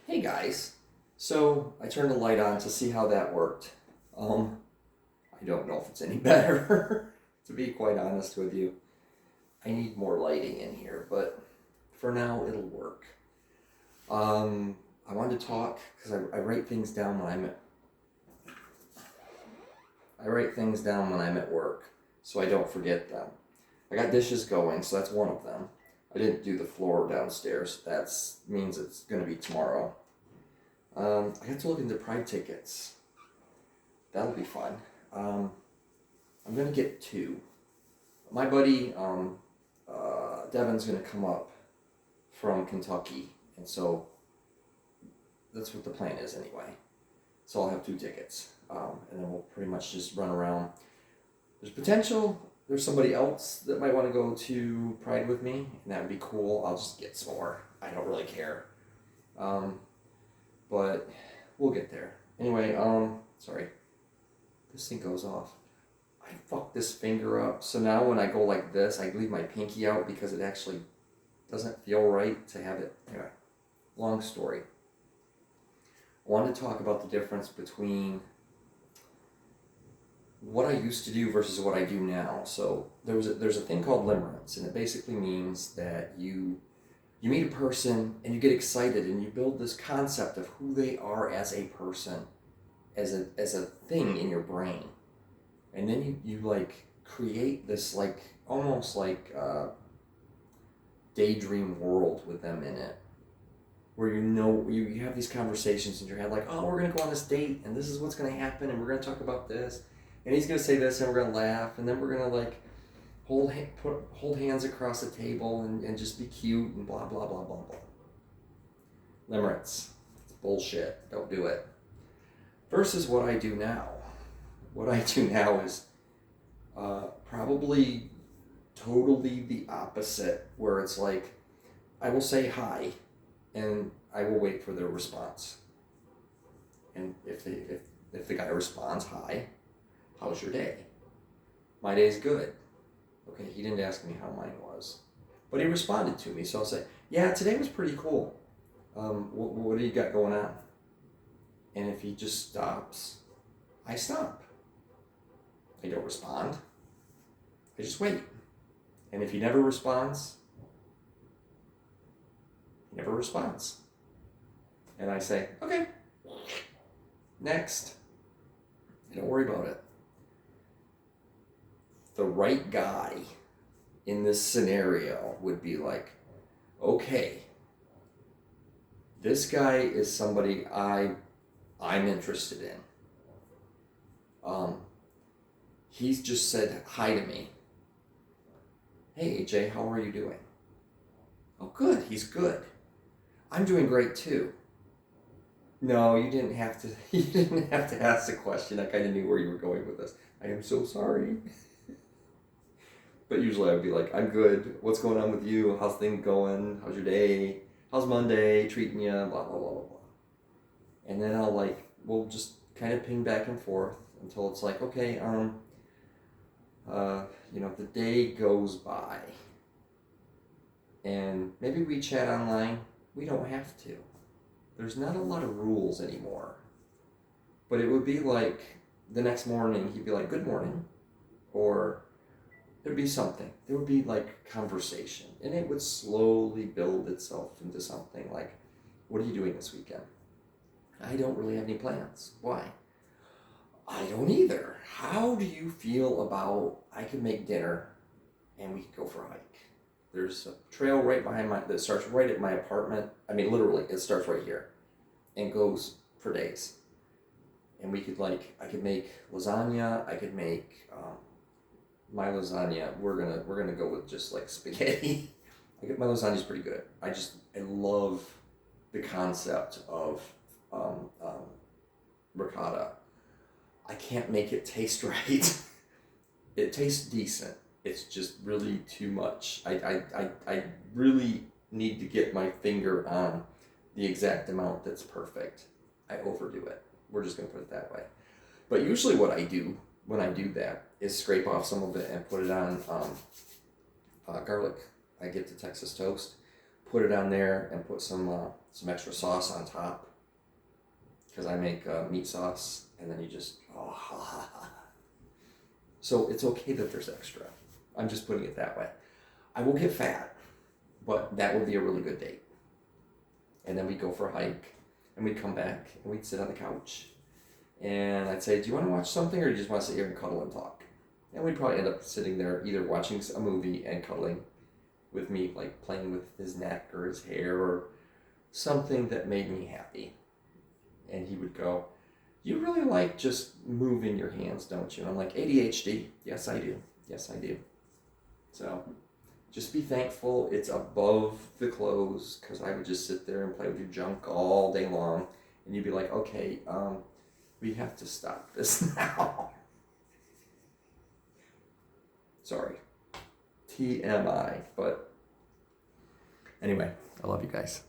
Hey guys, so I turned the light on to see how that worked. I don't know if it's any better, to be quite honest with you. I need more lighting in here, but for now it'll work. I wanted to talk because I write things down when I'm at work, so I don't forget them. I got dishes going, so that's one of them. I didn't do the floor downstairs. That means it's going to be tomorrow. I have to look into Pride tickets. That'll be fun. I'm going to get two. My buddy Devin's going to come up from Kentucky, and so that's what the plan is anyway. So I'll have two tickets, and then we'll pretty much just run around. There's potential. There's somebody else that might want to go to Pride with me, and that would be cool. I'll just get some more. I don't really care. But we'll get there. Anyway, sorry. This thing goes off. I fucked this finger up, so now when I go like this, I leave my pinky out because it actually doesn't feel right to have it. Anyway, long story. I wanted to talk about the difference between what I used to do versus what I do now. So there's a thing called limerence, and it basically means that you meet a person and you get excited and you build this concept of who they are as a person, as a thing in your brain, and then you like create this like almost like daydream world with them in it, where you have these conversations in your head like, oh, we're gonna go on this date and this is what's gonna happen and we're gonna talk about this and he's gonna say this and we're gonna laugh and then we're gonna like hold hands across the table and just be cute and blah blah blah blah blah. Limerence. It's bullshit. Don't do it. Versus what I do now. What I do now is probably totally the opposite, where it's like I will say hi and I will wait for their response. And if the guy responds, hi, how's your day? My day's good. Okay, he didn't ask me how mine was, but he responded to me, so I'll say, yeah, today was pretty cool. What do you got going on? And if he just stops, I stop. I don't respond. I just wait. And if he never responds, he never responds. And I say, okay, next. Don't worry about it. The right guy in this scenario would be like, okay, this guy is somebody I'm interested in. He's just said hi to me. Hey AJ, how are you doing? Oh, good. He's good. I'm doing great too. No, you didn't have to. You didn't have to ask the question. I kind of knew where you were going with this. I am so sorry. But usually I would be like, I'm good. What's going on with you? How's things going? How's your day? How's Monday treating you? Blah, blah, blah, blah, blah. And then we'll just kind of ping back and forth until it's like, okay, the day goes by. And maybe we chat online. We don't have to. There's not a lot of rules anymore. But it would be like the next morning, he'd be like, good morning. Or there'd be something. There would be like conversation. And it would slowly build itself into something like, what are you doing this weekend? I don't really have any plans. Why? I don't either. How do you feel about I could make dinner and we could go for a hike? There's a trail right behind that starts right at my apartment. I mean, literally, it starts right here and goes for days. And I could make lasagna. I could make my lasagna. We're gonna go with just like spaghetti. My lasagna's pretty good. I love the concept of ricotta. I can't make it taste right. It tastes decent. It's just really too much. I really need to get my finger on the exact amount that's perfect. I overdo it. We're just going to put it that way. But usually what I do when I do that is scrape off some of it and put it on garlic. I get the Texas toast, put it on there and put some extra sauce on top, because I make meat sauce, and then you just, So it's okay that there's extra. I'm just putting it that way. I will get fat, but that would be a really good date. And then we'd go for a hike, and we'd come back, and we'd sit on the couch. And I'd say, do you want to watch something, or do you just want to sit here and cuddle and talk? And we'd probably end up sitting there either watching a movie and cuddling with me, like playing with his neck or his hair or something that made me happy. And he would go, you really like just moving your hands, don't you? And I'm like, ADHD. Yes, I do. Yes, I do. So just be thankful it's above the clothes, because I would just sit there and play with your junk all day long. And you'd be like, okay, we have to stop this now. Sorry. TMI. But anyway, I love you guys.